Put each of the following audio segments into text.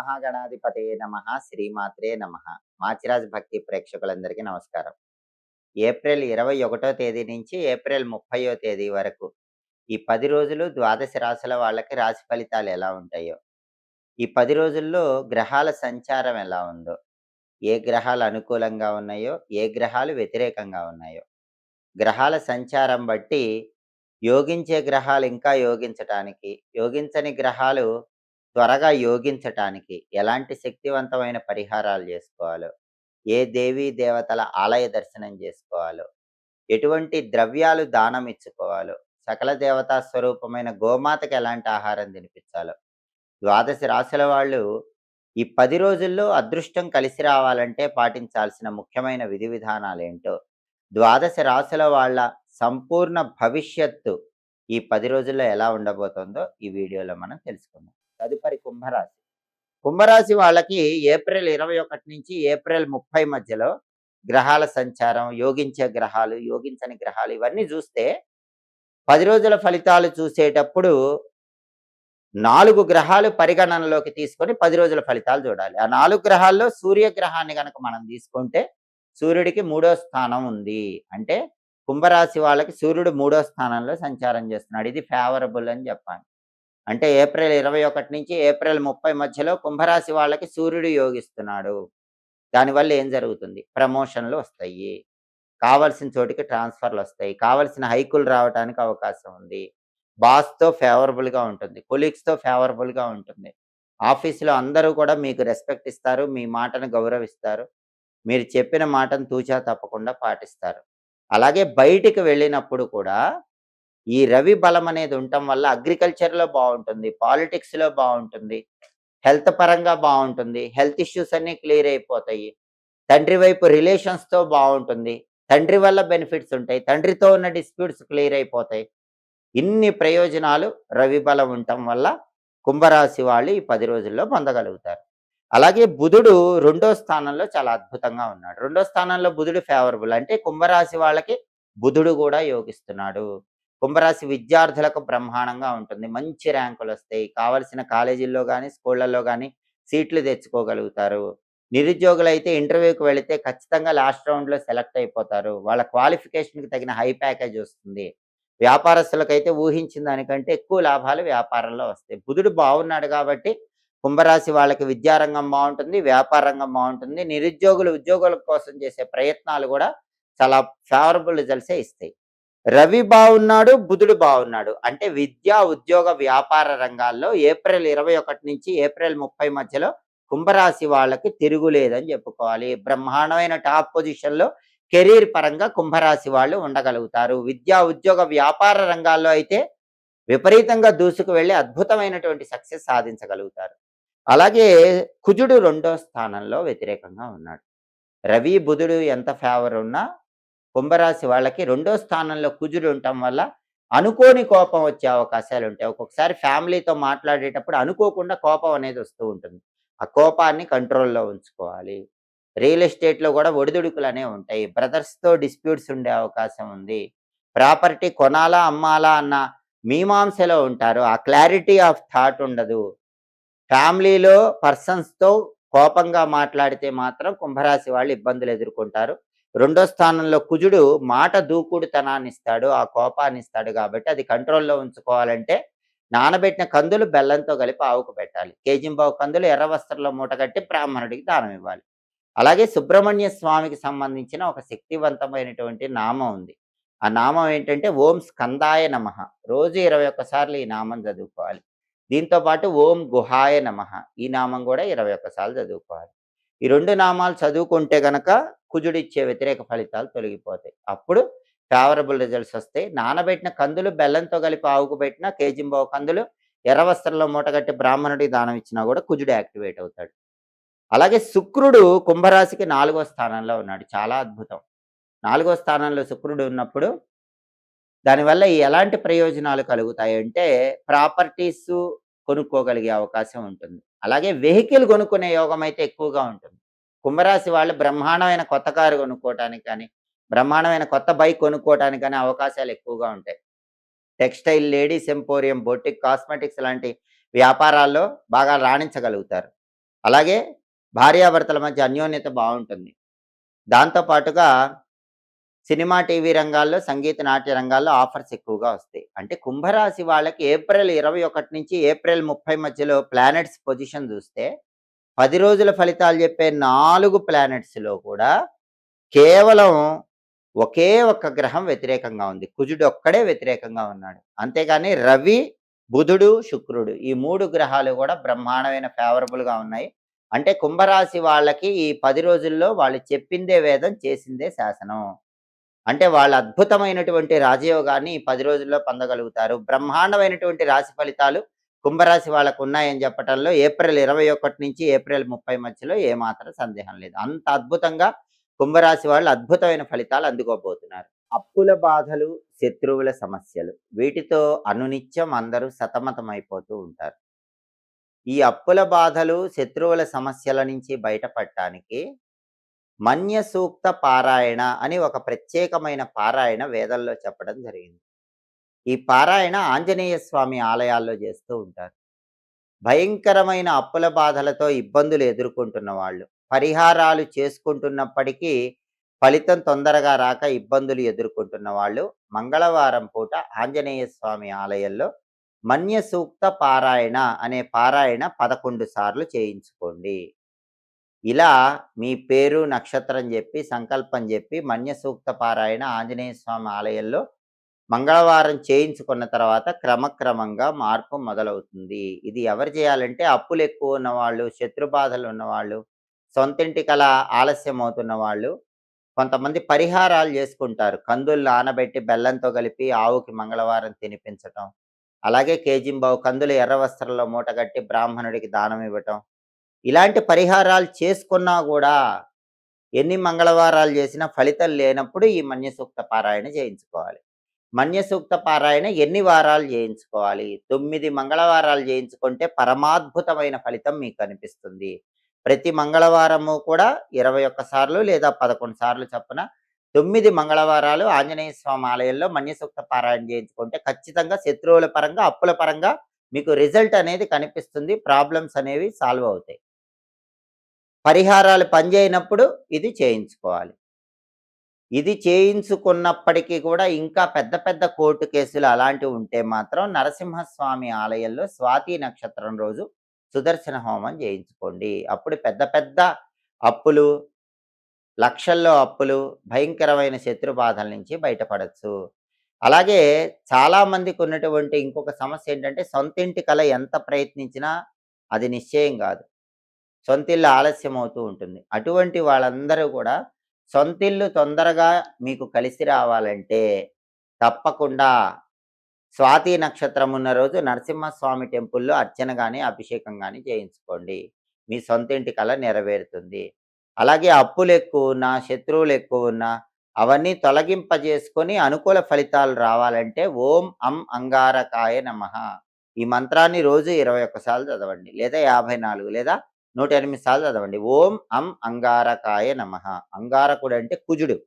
మహాగణాధిపతయే నమః. శ్రీమాత్రే నమః. మాచిరాజ్ భక్తి ప్రేక్షకులందరికీ నమస్కారం. ఏప్రిల్ 21వ తేదీ నుంచి ఏప్రిల్ 30వ తేదీ వరకు ఈ 10 రోజులు ద్వాదశ రాశుల వాళ్ళకి రాశి ఫలితాలు ఎలా ఉంటాయో, ఈ 10 రోజుల్లో గ్రహాల సంచారం ఎలా ఉందో, ఏ గ్రహాలు అనుకూలంగా ఉన్నాయో, ఏ గ్రహాలు వ్యతిరేకంగా ఉన్నాయో, గ్రహాల సంచారం బట్టి యోగించే గ్రహాలు ఇంకా యోగించటానికి, యోగించని గ్రహాలు త్వరగా యోగించటానికి ఎలాంటి శక్తివంతమైన పరిహారాలు చేసుకోవాలో, ఏ దేవీ దేవతల ఆలయ దర్శనం చేసుకోవాలో, ఎటువంటి ద్రవ్యాలు దానం ఇచ్చుకోవాలో, సకల దేవతా స్వరూపమైన గోమాతకి ఎలాంటి ఆహారం తినిపించాలో, ద్వాదశ రాశుల వాళ్ళు ఈ 10 రోజుల్లో అదృష్టం కలిసి రావాలంటే పాటించాల్సిన ముఖ్యమైన విధి విధానాలేంటో, ద్వాదశ రాశుల వాళ్ళ సంపూర్ణ భవిష్యత్తు ఈ 10 రోజుల్లో ఎలా ఉండబోతోందో ఈ వీడియోలో మనం తెలుసుకుందాం. తదుపరి కుంభరాశి. కుంభరాశి వాళ్ళకి ఏప్రిల్ 21 నుంచి ఏప్రిల్ 30 మధ్యలో గ్రహాల సంచారం, యోగించే గ్రహాలు, యోగించని గ్రహాలు ఇవన్నీ చూస్తే 10 రోజుల ఫలితాలు చూసేటప్పుడు 4 గ్రహాలు పరిగణనలోకి తీసుకొని 10 రోజుల ఫలితాలు చూడాలి. ఆ 4 గ్రహాల్లో సూర్యగ్రహాన్ని గనక మనం తీసుకుంటే సూర్యుడికి 3వ స్థానం ఉంది. అంటే కుంభరాశి వాళ్ళకి సూర్యుడు 3వ స్థానంలో సంచారం చేస్తున్నాడు. ఇది ఫేవరబుల్ అని చెప్పాలి. అంటే ఏప్రిల్ 21 నుంచి ఏప్రిల్ 30 మధ్యలో కుంభరాశి వాళ్ళకి సూర్యుడు యోగిస్తున్నాడు. దానివల్ల ఏం జరుగుతుంది? ప్రమోషన్లు వస్తాయి, కావలసిన చోటికి ట్రాన్స్ఫర్లు వస్తాయి, కావలసిన హైకులు రావడానికి అవకాశం ఉంది, బాస్తో ఫేవరబుల్గా ఉంటుంది, కొలీగ్స్తో ఫేవరబుల్గా ఉంటుంది, ఆఫీసులో అందరూ కూడా మీకు రెస్పెక్ట్ ఇస్తారు, మీ మాటను గౌరవిస్తారు, మీరు చెప్పిన మాటను తూచా తప్పకుండా పాటిస్తారు. అలాగే బయటికి వెళ్ళినప్పుడు కూడా ఈ రవి బలం అనేది ఉండటం వల్ల అగ్రికల్చర్లో బాగుంటుంది, పాలిటిక్స్లో బాగుంటుంది, హెల్త్ పరంగా బాగుంటుంది, హెల్త్ ఇష్యూస్ అన్నీ క్లియర్ అయిపోతాయి, తండ్రి వైపు రిలేషన్స్తో బాగుంటుంది, తండ్రి వల్ల బెనిఫిట్స్ ఉంటాయి, తండ్రితో ఉన్న డిస్ప్యూట్స్ క్లియర్ అయిపోతాయి. ఇన్ని ప్రయోజనాలు రవి బలం ఉండటం వల్ల కుంభరాశి వాళ్ళు ఈ 10 రోజుల్లో పొందగలుగుతారు. అలాగే బుధుడు 2వ స్థానంలో చాలా అద్భుతంగా ఉన్నాడు. 2వ స్థానంలో బుధుడు ఫేవరబుల్, అంటే కుంభరాశి వాళ్ళకి బుధుడు కూడా యోగిస్తున్నాడు. కుంభరాశి విద్యార్థులకు బ్రహ్మాండంగా ఉంటుంది, మంచి ర్యాంకులు వస్తాయి, కావలసిన కాలేజీల్లో కానీ స్కూళ్ళల్లో కానీ సీట్లు తెచ్చుకోగలుగుతారు. నిరుద్యోగులైతే ఇంటర్వ్యూకి వెళితే ఖచ్చితంగా లాస్ట్ రౌండ్లో సెలెక్ట్ అయిపోతారు, వాళ్ళ క్వాలిఫికేషన్కి తగిన హై ప్యాకేజ్ వస్తుంది. వ్యాపారస్తులకైతే ఊహించిన దానికంటే ఎక్కువ లాభాలు వ్యాపారంలో వస్తాయి. బుధుడు బాగున్నాడు కాబట్టి కుంభరాశి వాళ్ళకి విద్యారంగం బాగుంటుంది, వ్యాపార రంగం బాగుంటుంది, నిరుద్యోగులు ఉద్యోగుల కోసం చేసే ప్రయత్నాలు కూడా చాలా ఫేవరబుల్ రిజల్ట్సే ఇస్తాయి. రవి బాగున్నాడు, బుధుడు బాగున్నాడు, అంటే విద్యా ఉద్యోగ వ్యాపార రంగాల్లో ఏప్రిల్ 21 నుంచి ఏప్రిల్ 30 మధ్యలో కుంభరాశి వాళ్ళకి తిరుగులేదని చెప్పుకోవాలి. బ్రహ్మాండమైన టాప్ పొజిషన్లో కెరీర్ పరంగా కుంభరాశి వాళ్ళు ఉండగలుగుతారు. విద్యా ఉద్యోగ వ్యాపార రంగాల్లో అయితే విపరీతంగా దూసుకు వెళ్ళి అద్భుతమైనటువంటి సక్సెస్ సాధించగలుగుతారు. అలాగే కుజుడు 2వ స్థానంలో వ్యతిరేకంగా ఉన్నాడు. రవి బుధుడు ఎంత ఫేవర్ ఉన్నా కుంభరాశి వాళ్ళకి 2వ స్థానంలో కుజుడు ఉండటం వల్ల అనుకోని కోపం వచ్చే అవకాశాలు ఉంటాయి. ఒక్కొక్కసారి ఫ్యామిలీతో మాట్లాడేటప్పుడు అనుకోకుండా కోపం అనేది వస్తూ ఉంటుంది. ఆ కోపాన్ని కంట్రోల్లో ఉంచుకోవాలి. రియల్ ఎస్టేట్లో కూడా ఒడిదుడుకులు అనేవి ఉంటాయి. బ్రదర్స్తో డిస్ప్యూట్స్ ఉండే అవకాశం ఉంది. ప్రాపర్టీ కొనాలా అమ్మాలా అన్న మీమాంసలో ఉంటారు, ఆ క్లారిటీ ఆఫ్ థాట్ ఉండదు. ఫ్యామిలీలో పర్సన్స్తో కోపంగా మాట్లాడితే మాత్రం కుంభరాశి వాళ్ళు ఇబ్బందులు ఎదుర్కొంటారు. 2వ స్థానంలో కుజుడు మాట దూకుడుతనాన్ని ఇస్తాడు, ఆ కోపాన్ని ఇస్తాడు. కాబట్టి అది కంట్రోల్లో ఉంచుకోవాలంటే నానబెట్టిన కందులు బెల్లంతో కలిపి ఆవుకు పెట్టాలి. కేజింబావు కందులు ఎర్ర వస్త్రంలో మూటగట్టి బ్రాహ్మణుడికి దానం ఇవ్వాలి. అలాగే సుబ్రహ్మణ్య స్వామికి సంబంధించిన ఒక శక్తివంతమైనటువంటి నామం ఉంది. ఆ నామం ఏంటంటే ఓం స్కందాయ నమః. రోజు 21 సార్లు ఈ నామం చదువుకోవాలి. దీంతో పాటు ఓం గుహాయ నమః, ఈ నామం కూడా 21 సార్లు చదువుకోవాలి. ఈ 2 నామాలు చదువుకుంటే గనక కుజుడిచ్చే వ్యతిరేక ఫలితాలు తొలగిపోతాయి. అప్పుడు ఫేవరబుల్ రిజల్ట్స్ వస్తాయి. నానబెట్టిన కందులు బెల్లంతో కలిపి ఆవుకు పెట్టిన కేజింబావు కందులు ఎర్ర వస్త్రంలో మూటగట్టి బ్రాహ్మణుడికి దానం ఇచ్చినా కూడా కుజుడు యాక్టివేట్ అవుతాడు. అలాగే శుక్రుడు కుంభరాశికి 4వ స్థానంలో ఉన్నాడు. చాలా అద్భుతం. 4వ స్థానంలో శుక్రుడు ఉన్నప్పుడు దానివల్ల ఎలాంటి ప్రయోజనాలు కలుగుతాయంటే ప్రాపర్టీస్ కొనుక్కోగలిగే అవకాశం ఉంటుంది. అలాగే వెహికల్ కొనుక్కునే యోగం అయితే ఎక్కువగా ఉంటుంది. కుంభరాశి వాళ్ళు బ్రహ్మాండమైన కొత్త కారు కొనుక్కోవటానికి కానీ, బ్రహ్మాండమైన కొత్త బైక్ కొనుక్కోవటానికి కానీ అవకాశాలు ఎక్కువగా ఉంటాయి. Textile, ladies emporium, boutique, cosmetics లాంటి వ్యాపారాల్లో బాగా రాణించగలుగుతారు. అలాగే భార్యాభర్తల మధ్య అన్యోన్యత బావుంటుంది. దాంతో పాటుగా సినిమా, టీవీ రంగాల్లో, సంగీత, నాట్య రంగాల్లో ఆఫర్స్ ఎక్కువగా వస్తాయి. అంటే కుంభరాశి వాళ్ళకి ఏప్రిల్ 21 నుంచి ఏప్రిల్ 30 మధ్యలో ప్లానెట్స్ పొజిషన్ చూస్తే 10 రోజుల ఫలితాలు చెప్పే 4 ప్లానెట్స్‌లో కూడా కేవలం ఒకే ఒక్క గ్రహం వ్యతిరేకంగా ఉంది. కుజుడొక్కడే వ్యతిరేకంగా ఉన్నాడు. అంతేగాని రవి, బుధుడు, శుక్రుడు ఈ 3 గ్రహాలు కూడా బ్రహ్మాండమైన ఫేవరబుల్‌గా ఉన్నాయి. అంటే కుంభరాశి వాళ్ళకి ఈ 10 రోజుల్లో వాళ్ళు చెప్పిందే వేదం, చేసిందే శాసనం. అంటే వాళ్ళు అద్భుతమైనటువంటి రాజయోగాన్ని ఈ 10 రోజుల్లో పొందగలుగుతారు. బ్రహ్మాండమైనటువంటి రాశి ఫలితాలు కుంభరాశి వాళ్ళకున్నాయని చెప్పటంలో ఏప్రిల్ 21 నుంచి ఏప్రిల్ 30 మధ్యలో ఏమాత్రం సందేహం లేదు. అంత అద్భుతంగా కుంభరాశి వాళ్ళు అద్భుతమైన ఫలితాలు అందుకోబోతున్నారు. అప్పుల బాధలు, శత్రువుల సమస్యలు వీటితో అనునిత్యం అందరూ సతమతమైపోతూ ఉంటారు. ఈ అప్పుల బాధలు, శత్రువుల సమస్యల నుంచి బయటపడటానికి మన్య సూక్త పారాయణ అని ఒక ప్రత్యేకమైన పారాయణ వేదంలో చెప్పడం జరిగింది. ఈ పారాయణ ఆంజనేయ స్వామి ఆలయాల్లో చేస్తూ ఉంటారు. భయంకరమైన అప్పుల బాధలతో ఇబ్బందులు ఎదుర్కొంటున్న వాళ్ళు, పరిహారాలు చేసుకుంటున్నప్పటికీ ఫలితం తొందరగా రాక ఇబ్బందులు ఎదుర్కొంటున్న వాళ్ళు మంగళవారం పూట ఆంజనేయ స్వామి ఆలయంలో మన్య సూక్త పారాయణ అనే పారాయణ 11 సార్లు చేయించుకోండి. ఇలా మీ పేరు, నక్షత్రం చెప్పి, సంకల్పం చెప్పి మన్య సూక్త పారాయణ ఆంజనేయ స్వామి ఆలయంలో మంగళవారం చేయించుకున్న తర్వాత క్రమక్రమంగా మార్పు మొదలవుతుంది. ఇది ఎవరు చేయాలంటే అప్పులెక్కువ ఉన్నవాళ్ళు, శత్రుబాధలు ఉన్నవాళ్ళు, సొంతింటి కల ఆలస్యం అవుతున్న వాళ్ళు, కొంతమంది పరిహారాలు చేసుకుంటారు. కందులు నానబెట్టి బెల్లంతో కలిపి ఆవుకి మంగళవారం తినిపించటం. అలాగే కేజింబావు కందులు ఎర్ర వస్త్రంలో మూటగట్టి బ్రాహ్మణుడికి దానం ఇవ్వటం. ఇలాంటి పరిహారాలు చేసుకున్నా గూడా ఎన్ని మంగళవారాలు చేసినా ఫలితం లేనప్పుడు ఈ మన్య సూక్త పారాయణ చేయించుకోవాలి. మన్య సూక్త పారాయణ ఎన్ని వారాలు చేయించుకోవాలి? 9 మంగళవారాలు చేయించుకుంటే పరమాద్భుతమైన ఫలితం మీకు కనిపిస్తుంది. ప్రతి మంగళవారము కూడా 21 సార్లు లేదా 11 సార్లు చొప్పున 9 మంగళవారాలు ఆంజనేయ స్వామి ఆలయంలో మన్య సూక్త పారాయణ చేయించుకుంటే ఖచ్చితంగా శత్రువుల పరంగా, అప్పుల పరంగా మీకు రిజల్ట్ అనేది కనిపిస్తుంది. ప్రాబ్లమ్స్ అనేవి సాల్వ్ అవుతాయి. పరిహారాలు పనిచేయనప్పుడు ఇది చేయించుకోవాలి. ఇది చేయించుకున్నప్పటికీ కూడా ఇంకా పెద్ద పెద్ద కోర్టు కేసులు అలాంటివి ఉంటే మాత్రం నరసింహస్వామి ఆలయంలో స్వాతి నక్షత్రం రోజు సుదర్శన హోమం చేయించుకోండి. అప్పుడు పెద్ద పెద్ద అప్పులు, లక్షల్లో అప్పులు, భయంకరమైన శత్రు బాధల నుంచి బయటపడొచ్చు. అలాగే చాలామందికి ఉన్నటువంటి ఇంకొక సమస్య ఏంటంటే సొంతింటి కల ఎంత ప్రయత్నించినా అది నిశ్చయం కాదు. సొంతిల్లు ఆలస్యం అవుతూ ఉంటుంది. అటువంటి వాళ్ళందరూ కూడా సొంతిల్లు తొందరగా మీకు కలిసి రావాలంటే తప్పకుండా స్వాతి నక్షత్రం ఉన్న రోజు నరసింహస్వామి టెంపుల్‌లో అర్చన గాని, అభిషేకం గాని చేయించుకోండి. మీ సొంతింటి కల నెరవేరుతుంది. అలాగే అప్పులెక్కువున్నా, శత్రువులెక్కువున్నా అవన్నీ తొలగింపజేసుకొని అనుకూల ఫలితాలు రావాలంటే ఓం అం అంగారకాయ నమః. ఈ మంత్రాన్ని రోజు 21 సార్లు చదవండి. లేదా 54 లేదా 108 సార్లు చదవండి. ఓం అం అంగారకాయ నమః. అంగారకుడు అంటే కుజుడు.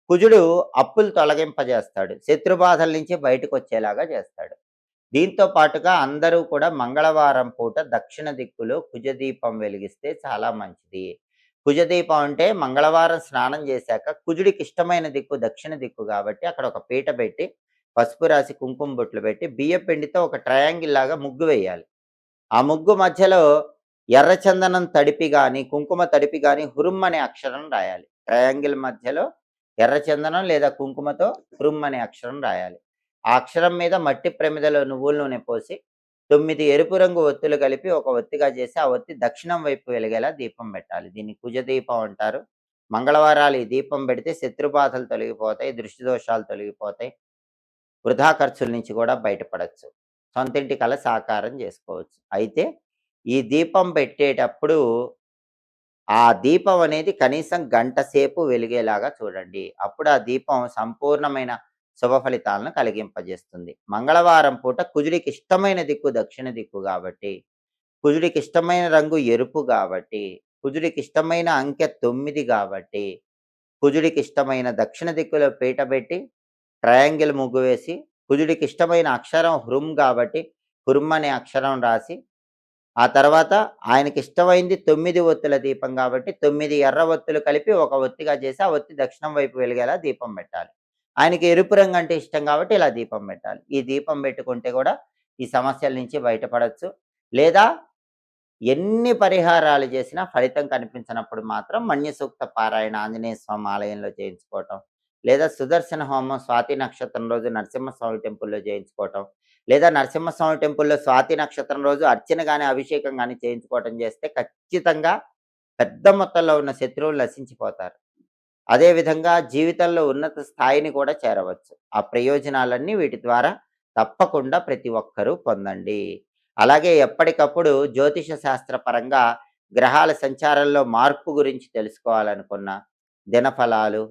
కుజుడు అప్పులు తొలగింపజేస్తాడు. శత్రుబాధల నుంచి బయటకొచ్చేలాగా చేస్తాడు. దీంతో పాటుగా అందరూ కూడా మంగళవారం పూట దక్షిణ దిక్కులో కుజదీపం వెలిగిస్తే చాలా మంచిది. కుజదీపం అంటే మంగళవారం స్నానం చేశాక కుజుడికి ఇష్టమైన దిక్కు దక్షిణ దిక్కు కాబట్టి అక్కడ ఒక పీట పెట్టి, పసుపు రాసి, కుంకుమ బొట్లు పెట్టి, బియ్యం పిండితో ఒక ట్రయాంగిల్ లాగా ముగ్గు వేయాలి. ఆ ముగ్గు మధ్యలో ఎర్రచందనం తడిపి గాని, కుంకుమ తడిపి గాని హురుమ్ అనే అక్షరం రాయాలి. ట్రయాంగిల్ మధ్యలో ఎర్రచందనం లేదా కుంకుమతో హురుమ్ అనే అక్షరం రాయాలి. ఆ అక్షరం మీద మట్టి ప్రమిదలో నువ్వుల నూనె పోసి 9 ఎరుపు రంగు ఒత్తులు కలిపి ఒక ఒత్తిగా చేసి ఆ ఒత్తి దక్షిణం వైపు వెలిగేలా దీపం పెట్టాలి. దీన్ని కుజ దీపం అంటారు. మంగళవారాలు ఈ దీపం పెడితే శత్రుబాధలు తొలగిపోతాయి, దృష్టి దోషాలు తొలగిపోతాయి, వృధా ఖర్చుల నుంచి కూడా బయటపడొచ్చు. సొంతింటి కల సాకారం చేసుకోవచ్చు. అయితే ఈ దీపం పెట్టేటప్పుడు ఆ దీపం అనేది కనీసం గంట సేపు వెలిగేలాగా చూడండి. అప్పుడు ఆ దీపం సంపూర్ణమైన శుభ ఫలితాలను కలిగింపజేస్తుంది. మంగళవారం పూట కుజుడికి ఇష్టమైన దిక్కు దక్షిణ దిక్కు కాబట్టి, కుజుడికి ఇష్టమైన రంగు ఎరుపు కాబట్టి, కుజుడికి ఇష్టమైన అంకె 9 కాబట్టి, కుజుడికి ఇష్టమైన దక్షిణ దిక్కులో పీట పెట్టి ట్రయాంగిల్ ముగ్గు వేసి, కుజుడికి ఇష్టమైన అక్షరం హృం కాబట్టి హుర్మ్ అనే అక్షరం రాసి ఆ తర్వాత ఆయనకిష్టమైంది 9 ఒత్తుల దీపం గాబట్టి 9 ఎర్ర ఒత్తులు కలిపి ఒక ఒత్తిగా చేసి, ఆ ఒత్తి దక్షిణం వైపు వెలిగేలా దీపం పెట్టాలి. ఆయనకి ఎరుపు రంగంటే ఇష్టం గాబట్టి ఇలా దీపం పెట్టాలి. ఈ దీపం పెట్టుకుంటే గూడా ఈ సమస్యల నుంచి బయటపడొచ్చు. లేదా ఎన్ని పరిహారాలు చేసినా ఫలితం కనిపించనప్పుడు మాత్రం మన్య సూక్త పారాయణ ఆంజనేయ స్వామి ఆలయంలో చేయించుకోవటం, లేదా సుదర్శన హోమం స్వాతి నక్షత్రం రోజు నరసింహస్వామి టెంపుల్‌లో చేయించుకోవటం, లేదా నరసింహస్వామి టెంపుల్‌లో స్వాతి నక్షత్రం రోజు అర్చన గాని, అభిషేకం గాని చేయించుకోవటం చేస్తే ఖచ్చితంగా పెద్ద మొత్తంలో ఉన్న శత్రువులు నశించిపోతారు. అదే విధంగా జీవితంలో ఉన్నత స్థాయిని కూడా చేరవచ్చు. ఆ ప్రయోజనాలన్నీ వీటి ద్వారా తప్పకుండా ప్రతి ఒక్కరూ పొందండి. అలాగే ఎప్పటికప్పుడు జ్యోతిష శాస్త్ర పరంగా గ్రహాల సంచారంలో మార్పు గురించి తెలుసుకోవాలనుకున్న, దినఫలాలు,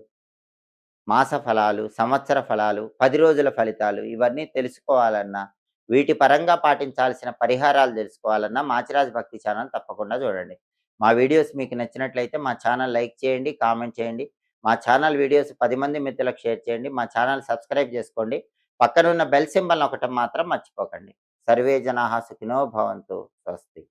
మాస ఫలాలు, సంవత్సర ఫలాలు, 10 రోజుల ఫలితాలు ఇవన్నీ తెలుసుకోవాలన్నా, వీటి పరంగా పాటించాల్సిన పరిహారాలు తెలుసుకోవాలన్నా మాచిరాజ్ భక్తి ఛానల్ తప్పకుండా చూడండి. మా వీడియోస్ మీకు నచ్చినట్లయితే మా ఛానల్ లైక్ చేయండి, కామెంట్ చేయండి. మా ఛానల్ వీడియోస్ 10 మంది మిత్రులకు షేర్ చేయండి. మా ఛానల్ సబ్స్క్రైబ్ చేసుకోండి. పక్కనున్న బెల్ సింబల్ నొక్కటం మాత్రం మర్చిపోకండి. సర్వే జనాః సుఖినో భవంతు. స్వస్తి.